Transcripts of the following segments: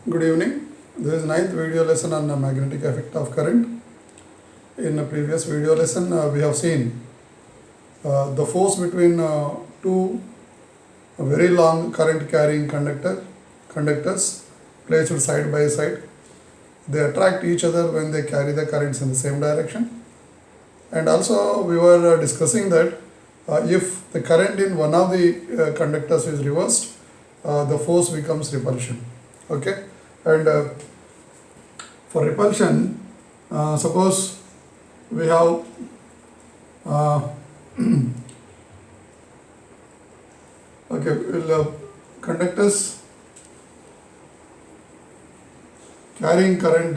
Good evening. This is ninth video lesson on the magnetic effect of current. In the previous video lesson, we have seen the force between two very long current carrying conductors placed side by side. They attract each other when they carry the currents in the same direction. And also we were discussing that if the current in one of the conductors is reversed, the force becomes repulsion. Okay, and for repulsion, suppose we have conductors carrying current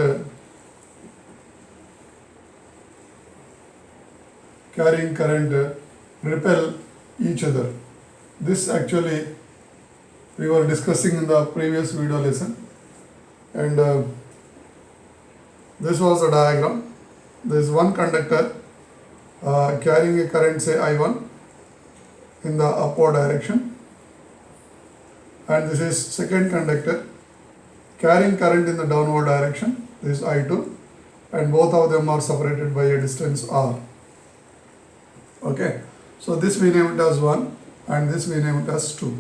repel each other. This actually we were discussing in the previous video lesson, and this was the diagram. There is one conductor carrying a current, say I1, in the upward direction, and this is second conductor carrying current in the downward direction. This is I2, and both of them are separated by a distance r. Okay, so this we name it as 1 and this we name it as 2.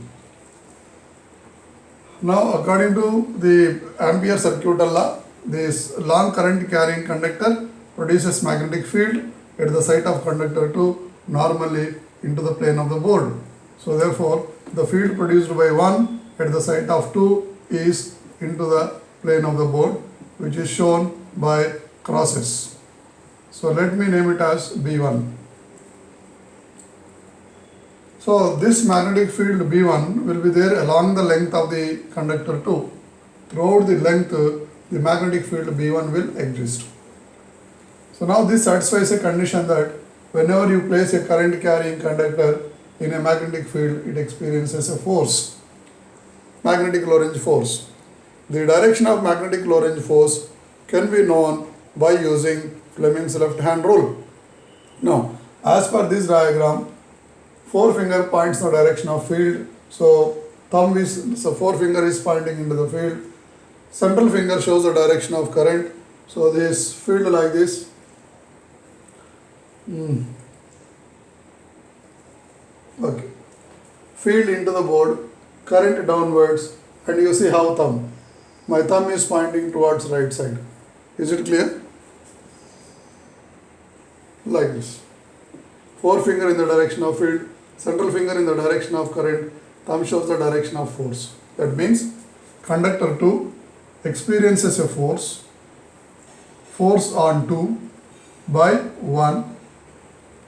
Now, according to the Ampere circuit law, this long current carrying conductor produces magnetic field at the site of conductor 2 normally into the plane of the board. So therefore, the field produced by 1 at the site of 2 is into the plane of the board, which is shown by crosses. So let me name it as B1. So this magnetic field B1 will be there along the length of the conductor 2. Throughout the length, the magnetic field B1 will exist. So now this satisfies a condition that whenever you place a current carrying conductor in a magnetic field, it experiences a force, magnetic Lorentz force. The direction of magnetic Lorentz force can be known by using Fleming's left hand rule. Now, as per this diagram, forefinger points the direction of field. So forefinger is pointing into the field. Central finger shows the direction of current. So this field like this. Okay. Field into the board, current downwards, and you see how thumb. My thumb is pointing towards right side. Is it clear? Like this. Forefinger in the direction of field, central finger in the direction of current, thumb shows the direction of force. That means conductor 2 experiences a force on 2 by 1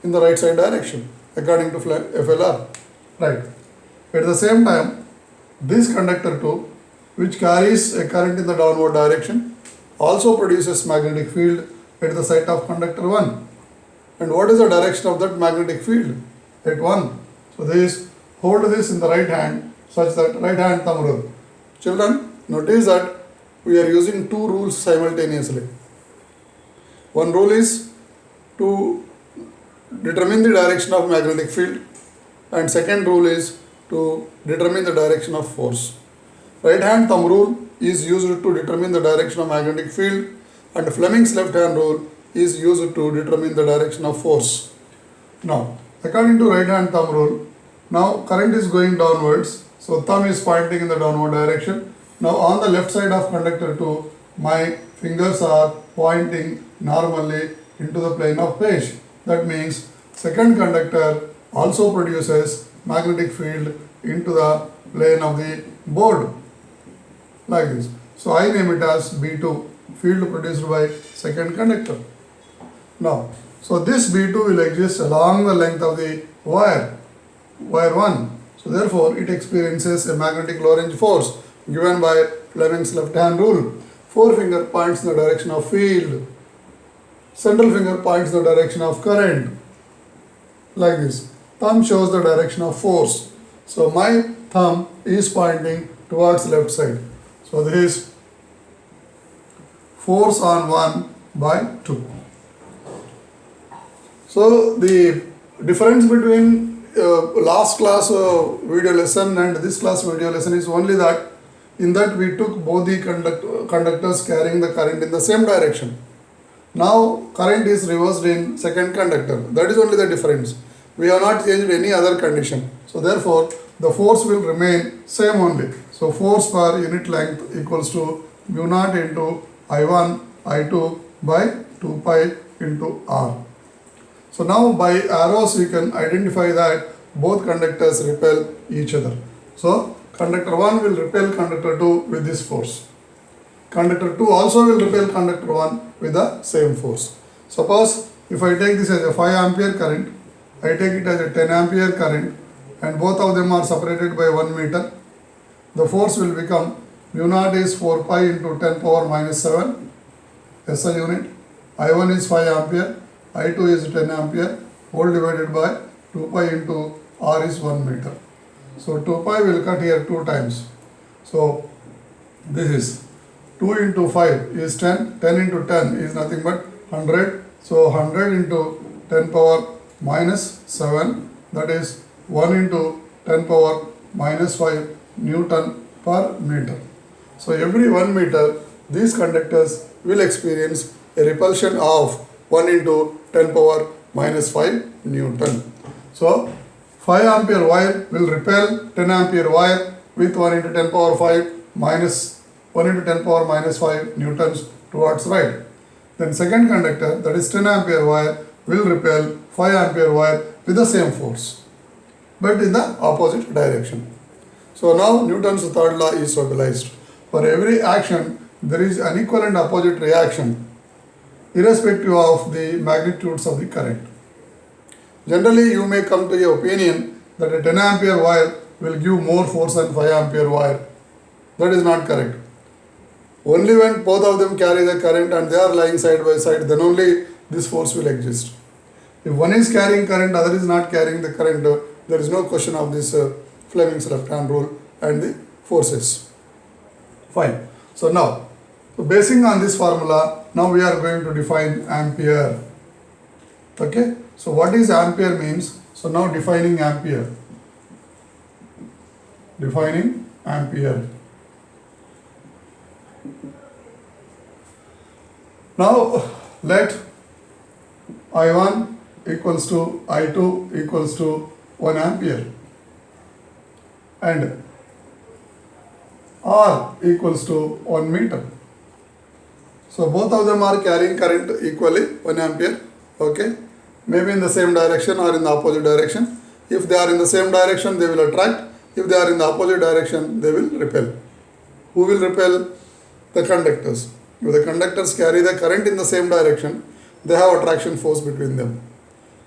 in the right side direction according to FLR. Right. At the same time, this conductor 2, which carries a current in the downward direction, also produces magnetic field at the site of conductor 1. And what is the direction of that magnetic field? At 1. So hold this in the right hand such that right hand thumb rule. Children, notice that we are using two rules simultaneously. One rule is to determine the direction of magnetic field, and second rule is to determine the direction of force. Right hand thumb rule is used to determine the direction of magnetic field, and Fleming's left hand rule is used to determine the direction of force. Now, according to right hand thumb rule, now current is going downwards, so thumb is pointing in the downward direction. Now on the left side of conductor 2, my fingers are pointing normally into the plane of page. That means second conductor also produces magnetic field into the plane of the board, like this. So I name it as B2, field produced by second conductor. Now, so this B2 will exist along the length of the wire 1. So therefore, it experiences a magnetic Lorentz force given by Fleming's left hand rule. Forefinger points in the direction of field. Central finger points the direction of current, like this. Thumb shows the direction of force. So my thumb is pointing towards left side. So this is force on 1 by 2. So the difference between last class video lesson and this class video lesson is only that In that we took both the conductors carrying the current in the same direction. Now current is reversed in second conductor. That is only the difference. We have not changed any other condition. So therefore the force will remain same only. So force per unit length equals to mu naught into I1 I2 by 2 pi into R. So now by arrows we can identify that both conductors repel each other. So conductor 1 will repel conductor 2 with this force. Conductor 2 also will repel conductor 1 with the same force. Suppose if I take this as a 5 ampere current, I take it as a 10 ampere current, and both of them are separated by 1 meter. The force will become mu naught is 4 pi into 10 power minus 7 SI unit. I1 is 5 ampere, I2 is 10 ampere, whole divided by 2 pi into R is 1 meter. So 2 pi will cut here 2 times. So this is 2 into 5 is 10, 10 into 10 is nothing but 100. So 100 into 10 power minus 7, that is 1 into 10 power minus 5 Newton per meter. So every 1 meter these conductors will experience a repulsion of 1 into 10 power minus 5 Newton. So 5 ampere wire will repel 10 ampere wire with 1 into 10 power 5 minus 1 into 10 power minus 5 newtons towards right. Then second conductor, that is 10 ampere wire, will repel 5 ampere wire with the same force, but in the opposite direction. So now Newton's third law is stabilized. For every action there is an equal and opposite reaction irrespective of the magnitudes of the current. Generally you may come to the opinion that a 10 ampere wire will give more force than 5 ampere wire. That is not correct. Only when both of them carry the current and they are lying side by side, then only this force will exist. If one is carrying current, other is not carrying the current, there is no question of this Fleming's left hand rule and the forces. Fine. So now, basing on this formula, now we are going to define ampere. Okay. So what is ampere means? So now defining ampere. Defining ampere. Now let I1 equals to I2 equals to 1 ampere and R equals to 1 meter. So both of them are carrying current equally 1 ampere. Okay. Maybe in the same direction or in the opposite direction. If they are in the same direction, they will attract. If they are in the opposite direction, they will repel. Who will repel? The conductors. If the conductors carry the current in the same direction, they have attraction force between them.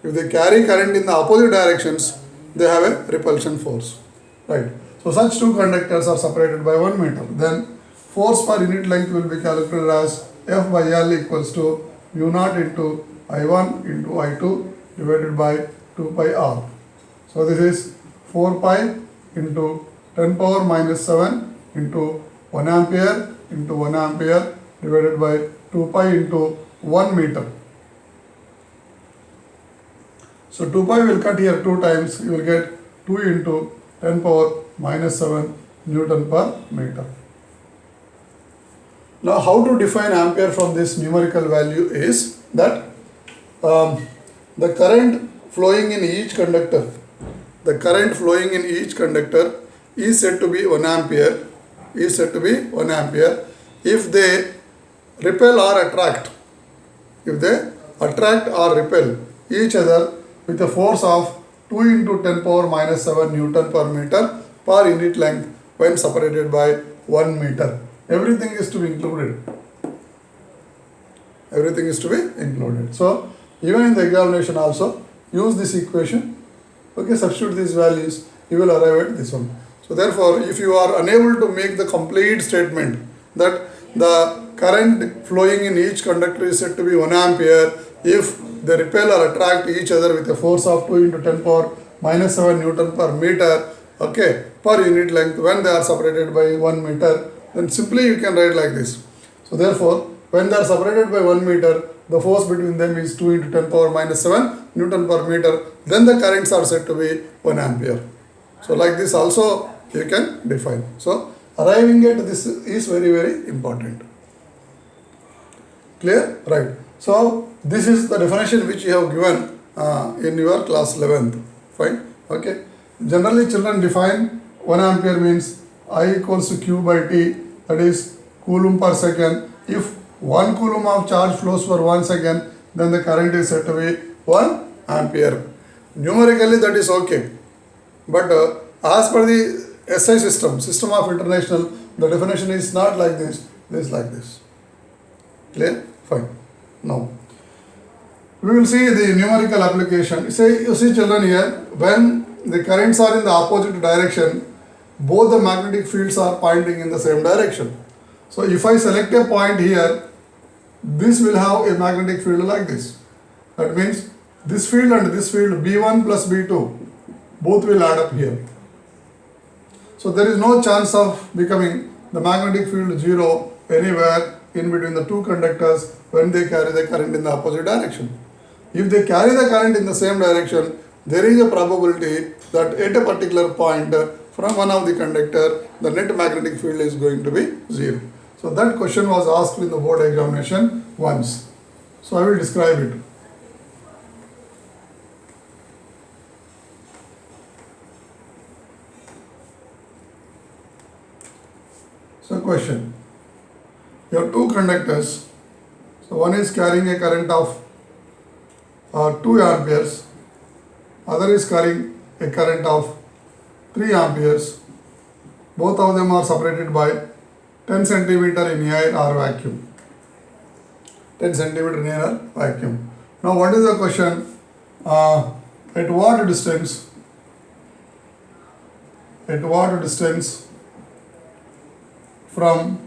If they carry current in the opposite directions, they have a repulsion force. Right. So such two conductors are separated by 1 meter. Then force per unit length will be calculated as F by L equals to mu naught into I1 into I2 divided by 2 pi R. So this is 4 pi into 10 power minus 7 into 1 ampere into 1 ampere divided by 2 pi into 1 meter. So 2 pi will cut here 2 times, you will get 2 into 10 power minus 7 Newton per meter. Now how to define ampere from this numerical value is that the current flowing in each conductor, is said to be 1 ampere, if they repel or attract, or repel each other with a force of 2 into 10 power minus 7 Newton per meter per unit length when separated by 1 meter. Everything is to be included. So even in the examination also, use this equation. Okay, substitute these values, you will arrive at this one. So therefore, if you are unable to make the complete statement that the current flowing in each conductor is said to be 1 ampere if they repel or attract each other with a force of 2 into 10 power minus 7 Newton per meter, okay, per unit length when they are separated by 1 meter, then simply you can write like this. So therefore, when they are separated by 1 meter, the force between them is 2 into 10 power minus 7 Newton per meter, then the currents are said to be 1 ampere. So like this also you can define. So arriving at this is very, very important. Clear? Right. So this is the definition which you have given in your class 11th. Fine. Okay. Generally children define 1 ampere means I equals to Q by T, that is coulomb per second. If 1 coulomb of charge flows for 1 second, then the current is said to be 1 ampere. Numerically that is okay. But as per the SI system of international, the definition is not like this, this like this. Clear? Fine. Now, we will see the numerical application. You see children here, when the currents are in the opposite direction, both the magnetic fields are pointing in the same direction. So if I select a point here, this will have a magnetic field like this. That means this field and this field, B1 plus B2, both will add up here. So there is no chance of becoming the magnetic field 0 anywhere in between the two conductors when they carry the current in the opposite direction. If they carry the current in the same direction, there is a probability that at a particular point from one of the conductor, the net magnetic field is going to be 0. So that question was asked in the board examination once. So I will describe it. So question, you have two conductors. So one is carrying a current of 2 amperes, other is carrying a current of 3 amperes. Both of them are separated by 10 centimeter in air or vacuum. 10 centimeter in air or vacuum. Now what is the question? At what distance from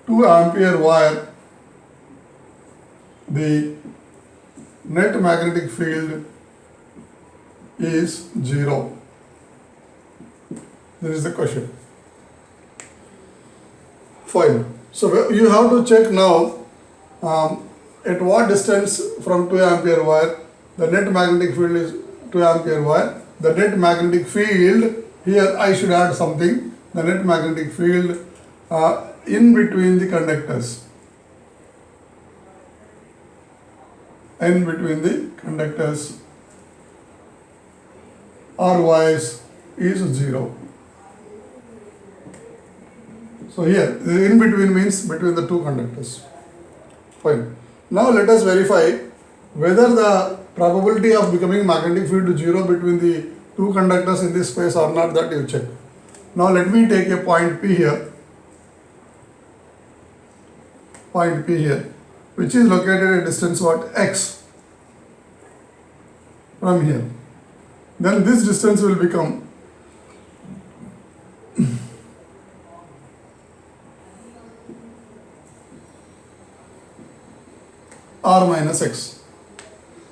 2 ampere wire the net magnetic field is 0? This is the question. Fine. So you have to check now at what distance from 2 ampere wire the net magnetic field is 2 ampere wire. The net magnetic field, here I should add something, the net magnetic field in between the conductors. In between the conductors or wires is 0. So here, the in between means between the two conductors. Fine. Now let us verify whether the probability of becoming magnetic field 0 between the two conductors in this space or not, that you check. Now let me take a point P here. Point P here, which is located at a distance what? X from here. Then this distance will become R minus X.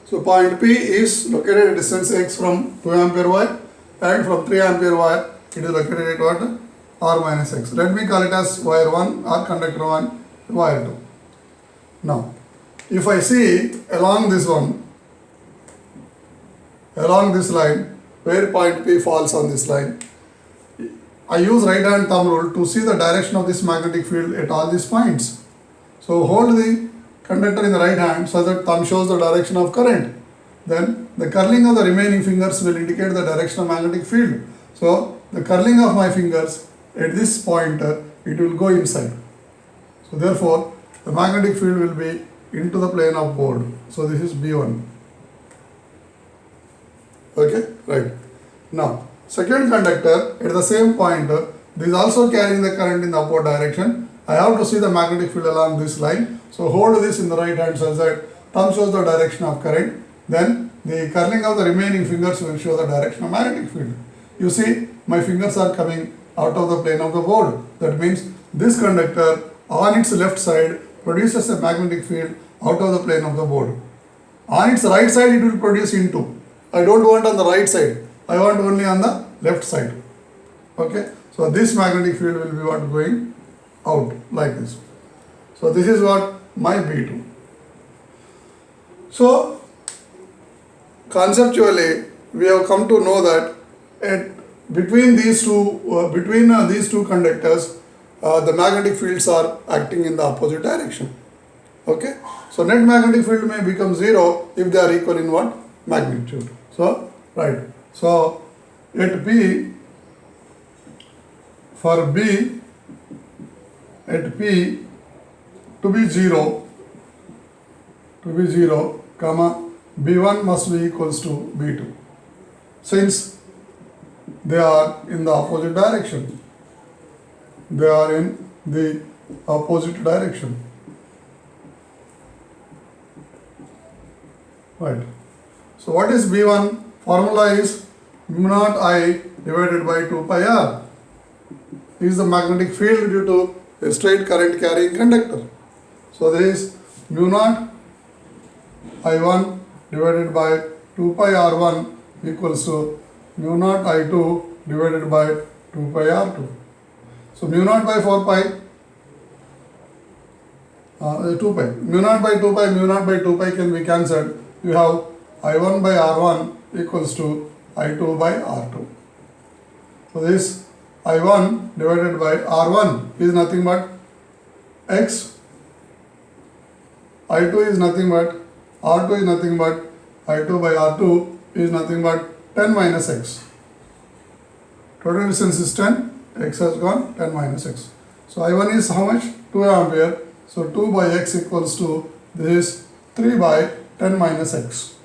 So point P is located at a distance X from 2 ampere wire, and from 3 ampere wire it is located at what? R minus X. Let me call it as wire 1 or conductor 1, wire 2. Now, if I see along this one, along this line, where point P falls on this line, I use right hand thumb rule to see the direction of this magnetic field at all these points. So hold the conductor in the right hand so that thumb shows the direction of current. Then the curling of the remaining fingers will indicate the direction of magnetic field. So the curling of my fingers at this pointer, it will go inside. So therefore, the magnetic field will be into the plane of board. So this is B1. Okay, right. Now, second conductor at the same pointer, this is also carrying the current in the upward direction. I have to see the magnetic field along this line. So hold this in the right hand so that thumb shows the direction of current. Then the curling of the remaining fingers will show the direction of magnetic field. You see, my fingers are coming out of the plane of the board. That means this conductor on its left side produces a magnetic field out of the plane of the board. On its right side it will produce into. I don't want on the right side. I want only on the left side. Okay. So this magnetic field will be what going out like this. So this is what my B2. So conceptually we have come to know that at between these two conductors, the magnetic fields are acting in the opposite direction. Okay, so net magnetic field may become zero if they are equal in what? Magnitude. So right. So at P, for B, at P to be 0, comma, B1 must be equals to B2, since they are in the opposite direction. They are in the opposite direction. Right. So what is B1? Formula is mu naught I divided by 2 pi r. Is the magnetic field due to a straight current carrying conductor. So there is mu naught I1 divided by 2 pi r1 equals to mu naught I2 divided by 2 pi r2. So mu naught by 4 pi, 2 pi. Mu naught by 2 pi, mu naught by 2 pi can be cancelled. You have I1 by R1 equals to I2 by R2. So this I1 divided by R1 is nothing but X. I2 is nothing but, R2 is nothing but, I2 by R2 is nothing but 10 minus X. Total distance is 10, X has gone 10 minus X. So I1 is how much? 2 ampere. So 2 by X equals to, this is 3 by 10 minus X.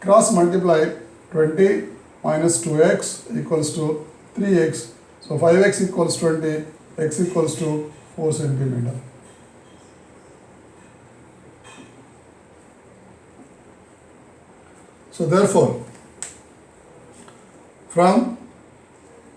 Cross multiply 20 minus 2X equals to 3X. So 5X equals 20, X equals to 4 centimeter. So therefore, from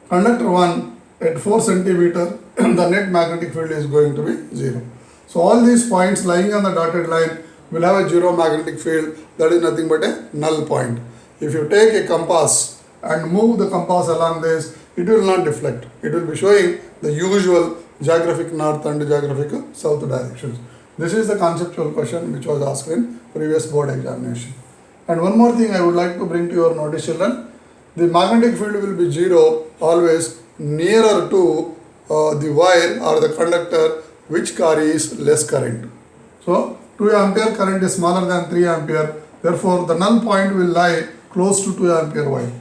conductor 1 at 4 centimeter, the net magnetic field is going to be 0. So all these points lying on the dotted line will have a zero magnetic field, that is nothing but a null point. If you take a compass and move the compass along this, it will not deflect. It will be showing the usual geographic north and geographic south directions. This is the conceptual question which was asked in previous board examination. And one more thing I would like to bring to your notice, children. The magnetic field will be zero always nearer to the wire or the conductor which carries less current. So 2 ampere current is smaller than 3 ampere. Therefore, the null point will lie close to 2 ampere wire.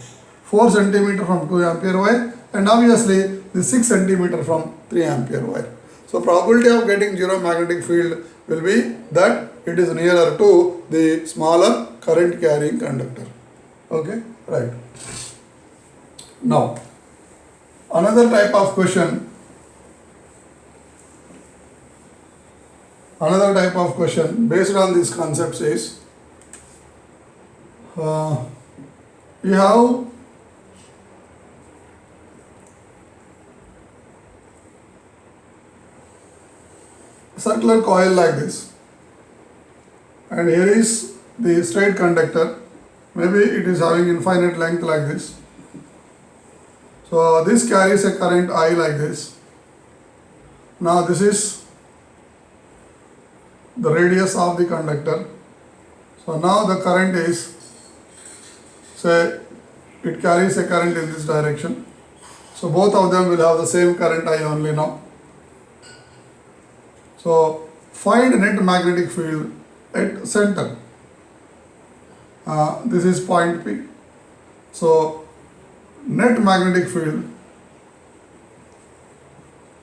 4 centimeter from 2 ampere wire, and obviously the 6 centimeter from 3 ampere wire. So probability of getting zero magnetic field will be that it is nearer to the smaller current carrying conductor. Okay, right. Now, another type of question based on these concepts is, you have circular coil like this, and here is the straight conductor. Maybe it is having infinite length like this. So this carries a current I like this. Now this is the radius of the conductor. So now the current is, say, it carries a current in this direction. So both of them will have the same current I only now. So find net magnetic field at center. This is point P. So net magnetic field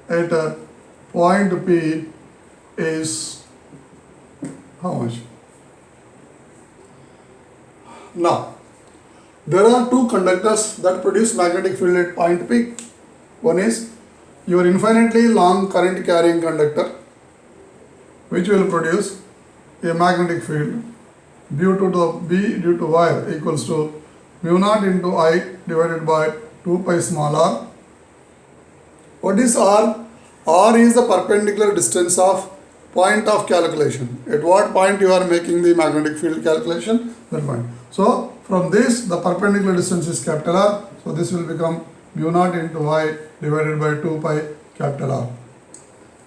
at point P is how much? Now, there are two conductors that produce magnetic field at point P. One is your infinitely long current carrying conductor, which will produce a magnetic field due to the B due to wire equals to mu naught into I divided by 2 pi small r. What is r? R is the perpendicular distance of point of calculation. At what point you are making the magnetic field calculation? That point. So from this, the perpendicular distance is capital R. So this will become mu naught into y divided by 2 pi capital R.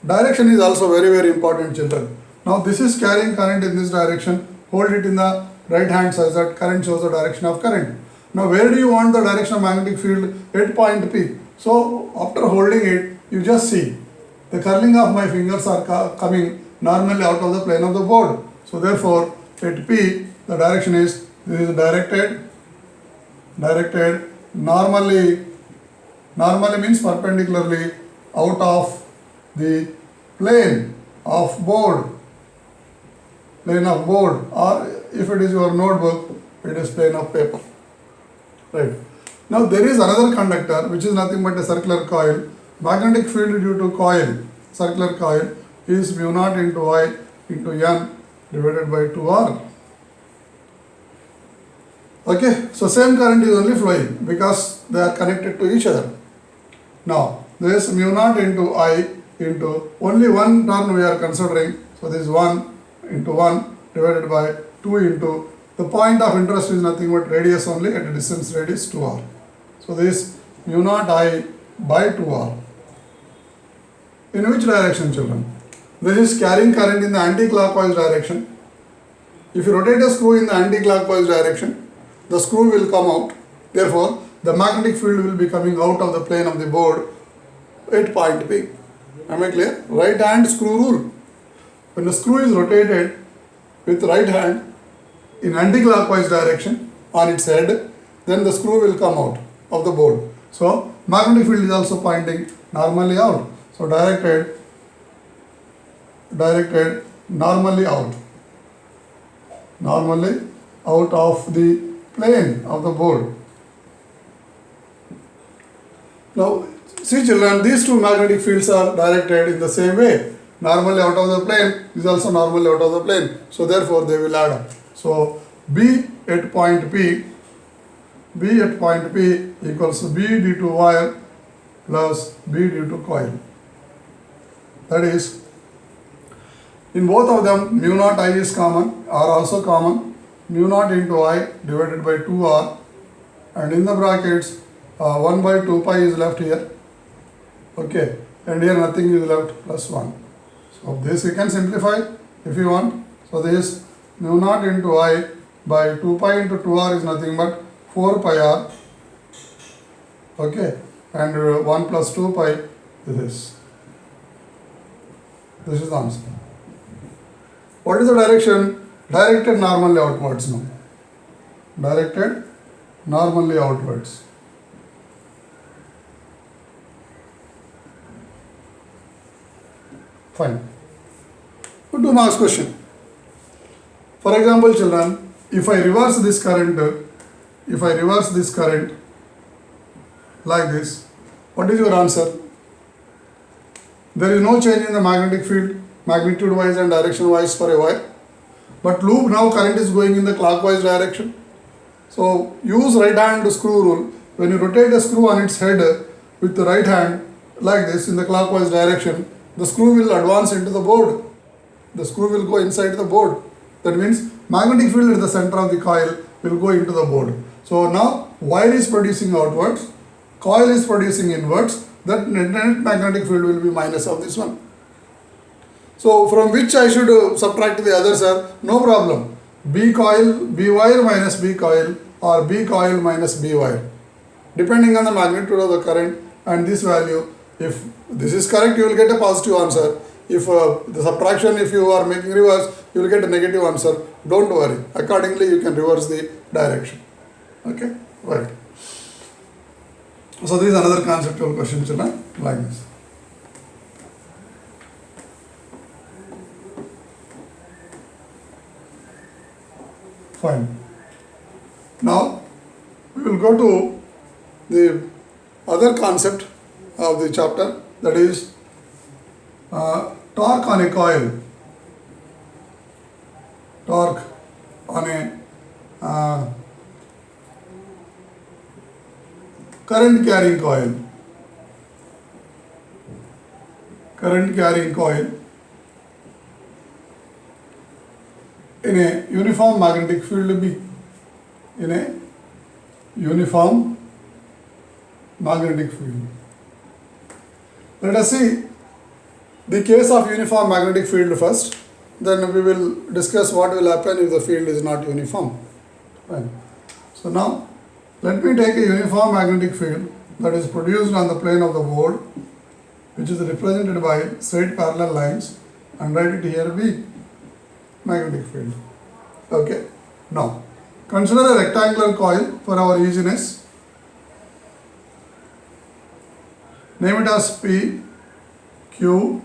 Direction is also very, very important, children. Now this is carrying current in this direction. Hold it in the right hand side, that current shows the direction of current. Now where do you want the direction of magnetic field? At point P. So after holding it, you just see the curling of my fingers are coming normally out of the plane of the board. So therefore at P the direction is, this is directed normally means perpendicularly out of the plane of board, or if it is your notebook, it is plane of paper. Right. Now there is another conductor which is nothing but a circular coil. Magnetic field due to coil, circular coil, is mu naught into I into N divided by 2R. Okay, so same current is only flowing because they are connected to each other. Now this mu naught into I into only one turn we are considering, so this is 1 into 1 divided by 2 into the point of interest is nothing but radius only, at a distance radius 2R. So this mu naught I by 2R. In which direction, children? This is carrying current in the anti-clockwise direction. If you rotate a screw in the anti-clockwise direction, the screw will come out. Therefore, the magnetic field will be coming out of the plane of the board at point P. Am I clear? Right hand screw rule. When the screw is rotated with right hand in anti-clockwise direction on its head, then the screw will come out of the board. So magnetic field is also pointing normally out. So directed normally out of the plane of the board. Now see children, these two magnetic fields are directed in the same way. Normally out of the plane is also normally out of the plane. So therefore they will add up. So B at point P equals B due to wire plus B due to coil. That is, in both of them mu naught I is common, are also common. Mu naught into I divided by 2R, and in the brackets 1 by 2 pi is left here. Okay, and here nothing is left, plus 1. So this you can simplify if you want. So this mu naught into I by 2 pi into 2R is nothing but 4 pi R. Okay, and 1 plus 2 pi this is the answer. What is the direction? Directed normally outwards now. Directed normally outwards. Fine. 2 marks question. For example, children, if I reverse this current like this, what is your answer? There is no change in the magnetic field, magnitude wise and direction wise for a wire. But loop now current is going in the clockwise direction. So use right hand screw rule. When you rotate a screw on its head with the right hand like this in the clockwise direction, the screw will advance into the board. The screw will go inside the board. That means magnetic field at the center of the coil will go into the board. So now wire is producing outwards, coil is producing inwards. That net magnetic field will be minus of this one. So from which I should subtract the others are no problem. B wire minus B coil, or B coil minus B wire, depending on the magnitude of the current and this value. If this is correct, you will get a positive answer. If the subtraction, if you are making reverse, you will get a negative answer. Don't worry. Accordingly, you can reverse the direction. Okay, right. So this is another conceptual question, children, like this. Fine. Now we will go to the other concept of the chapter, that is torque on a coil. Torque on a current carrying coil. Current carrying coil in a uniform magnetic field B. In a uniform magnetic field. Let us see the case of uniform magnetic field first, then we will discuss what will happen if the field is not uniform. Fine. So now Let me take a uniform magnetic field that is produced on the plane of the board, which is represented by straight parallel lines, and write it here B, magnetic field. Okay. Now, consider a rectangular coil for our easiness. Name it as P, Q,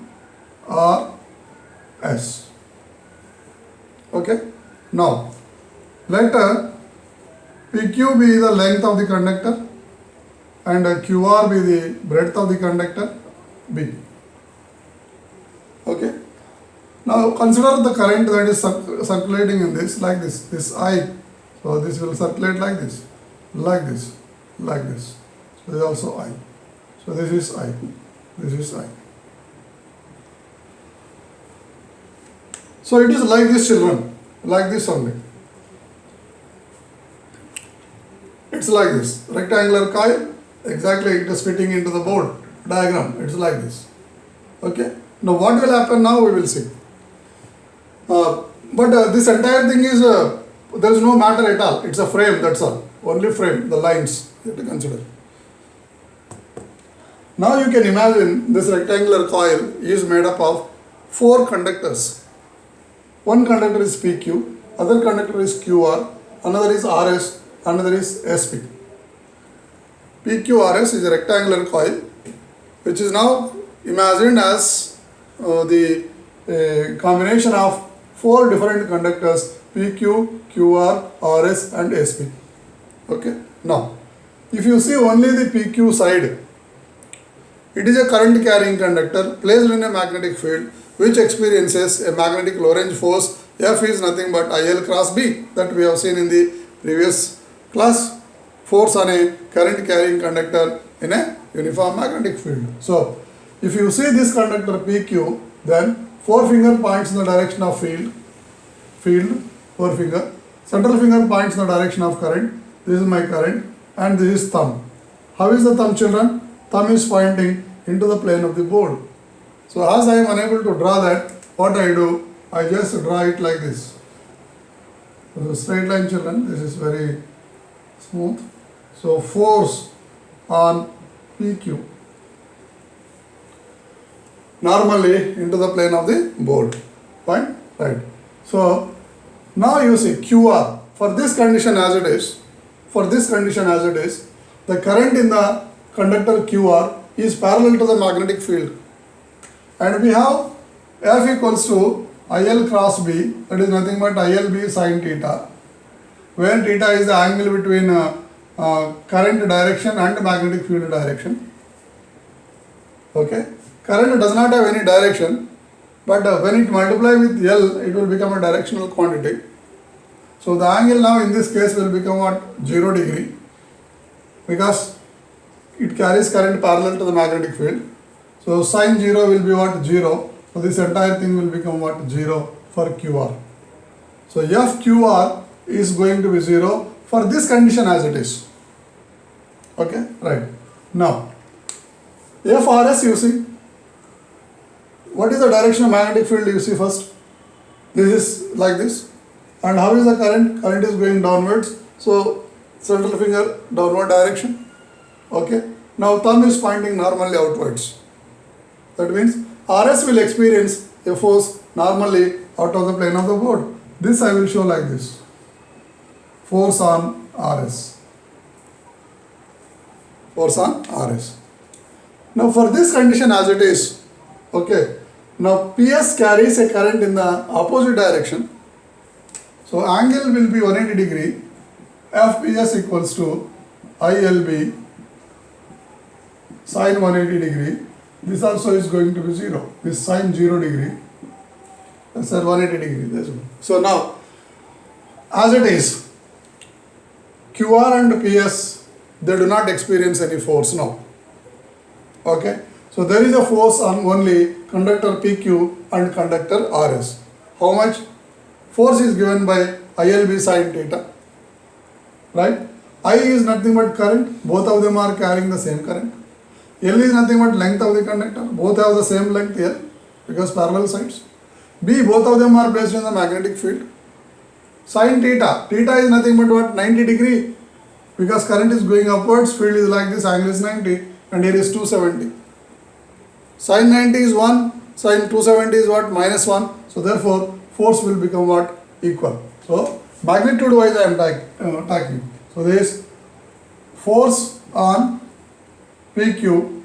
R, S. Okay. Now, let PQ be the length of the conductor and QR be the breadth of the conductor B. Okay. Now consider the current that is circulating in this like this I. So this will circulate like this, like this, like this. So this is also I. So this is I, this is I. So it is like this, children, like this only. It's like this, rectangular coil, exactly it is fitting into the board diagram, it's like this. Okay. Now what will happen now we will see. But this entire thing is, there is no matter at all, it's a frame, that's all, only frame, the lines you have to consider. Now you can imagine this rectangular coil is made up of 4 conductors. One conductor is PQ, other conductor is QR, another is RS, another is SP. PQRS is a rectangular coil which is now imagined as the combination of 4 different conductors PQ, QR, RS and SP. Okay. Now, if you see only the PQ side, it is a current carrying conductor placed in a magnetic field which experiences a magnetic Lorentz force. F is nothing but IL cross B that we have seen in the previous class. Force on a current carrying conductor in a uniform magnetic field. So, if you see this conductor PQ, then 4 finger points in the direction of field, 4 finger, central finger points in the direction of current, this is my current and this is thumb. How is the thumb, children? Thumb is pointing into the plane of the board. So as I am unable to draw that, what I do, I just draw it like this. So straight line, children, this is very smooth. So force on PQ normally into the plane of the board. Fine? Right. So now you see QR, for this condition as it is, the current in the conductor QR is parallel to the magnetic field. And we have F equals to IL cross B, that is nothing but ILB sin theta, where theta is the angle between current direction and magnetic field direction. Okay. Current does not have any direction, but when it multiplies with L, it will become a directional quantity. So the angle now in this case will become what? 0 degree, because it carries current parallel to the magnetic field. So sin 0 will be what? 0. So this entire thing will become what? 0 for QR. So FQR is going to be 0 for this condition as it is. Okay, right. Now, FRS you see, what is the direction of magnetic field you see first? This is like this. And how is the current? Current is going downwards. So, central finger downward direction. Okay. Now, thumb is pointing normally outwards. That means RS will experience a force normally out of the plane of the board. This I will show like this. Force on RS. Force on RS. Now, for this condition as it is, okay. Now, PS carries a current in the opposite direction. So, angle will be 180 degree. FPS equals to ILB sin 180 degree. This also is going to be 0. This sin 0 degree. That's 180 degree. That's one. So, now, as it is, QR and PS, they do not experience any force now. Okay. So there is a force on only conductor PQ and conductor RS. How much? Force is given by ILB sin theta. Right? I is nothing but current. Both of them are carrying the same current. L is nothing but length of the conductor. Both have the same length L because parallel sides. B, both of them are placed in the magnetic field. Sin theta. Theta is nothing but what? 90 degree. Because current is going upwards, field is like this, angle is 90 and here is 270. Sin 90 is 1, sin 270 is what? Minus 1. So therefore force will become what? Equal. So magnitude wise I am talking. So this force on PQ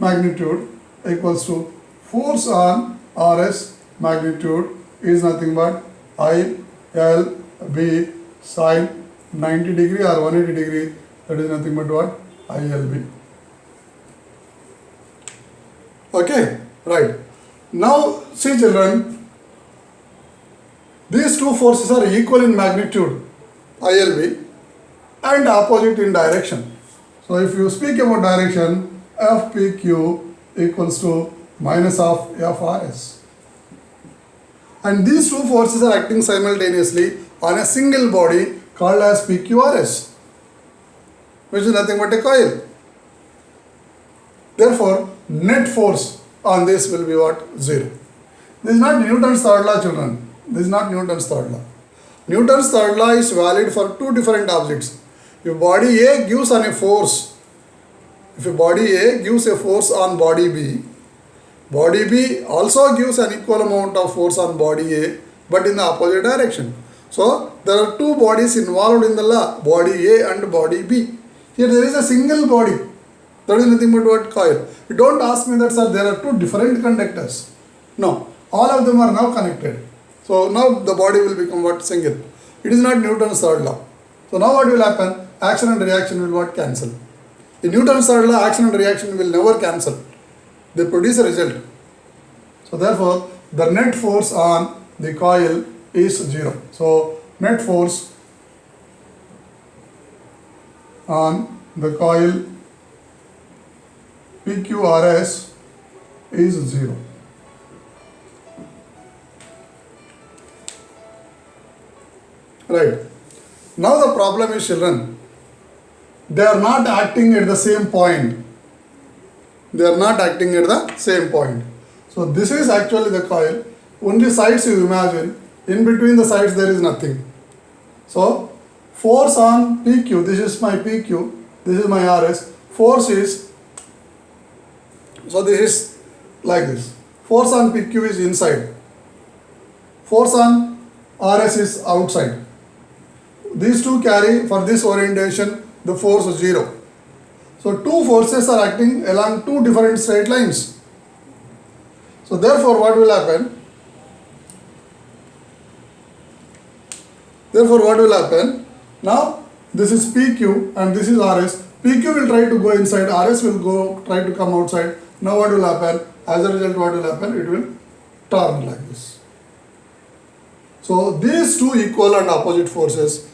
magnitude equals to force on RS magnitude is nothing but ILB sin 90 degree or 180 degree, that is nothing but what? ILB. Okay, right. Now see children, these two forces are equal in magnitude ILB and opposite in direction. So if you speak about direction, FPQ equals to minus of FRS. And these two forces are acting simultaneously on a single body called as PQRS, which is nothing but a coil. Therefore, net force on this will be what? 0. This is not Newton's third law, children. This is not Newton's third law. Newton's third law is valid for two different objects. If body A gives on a force, if a body A gives a force on body B also gives an equal amount of force on body A, but in the opposite direction. So there are two bodies involved in the law, body A and body B. Here there is a single body, that is nothing but what? Coil. You don't ask me that, sir, there are two different conductors. No, all of them are now connected. So now the body will become what? Single. It is not Newton's third law. So now what will happen? Action and reaction will what? Cancel. In Newton's third law, action and reaction will never cancel. They produce a result. So therefore, the net force on the coil is 0. So net force on the coil PQRS is 0. Right. Now the problem is, children, they are not acting at the same point. They are not acting at the same point. So this is actually the coil. Only sides you imagine. In between the sides there is nothing. So force on PQ, this is my PQ, this is my RS. Force is, so this is like this. Force on PQ is inside. Force on RS is outside. These two carry, for this orientation, the force is 0. So two forces are acting along two different straight lines. So therefore what will happen? Now this is PQ and this is RS. PQ will try to go inside, RS will try to come outside. Now what will happen? As a result, what will happen? It will turn like this. So these two equal and opposite forces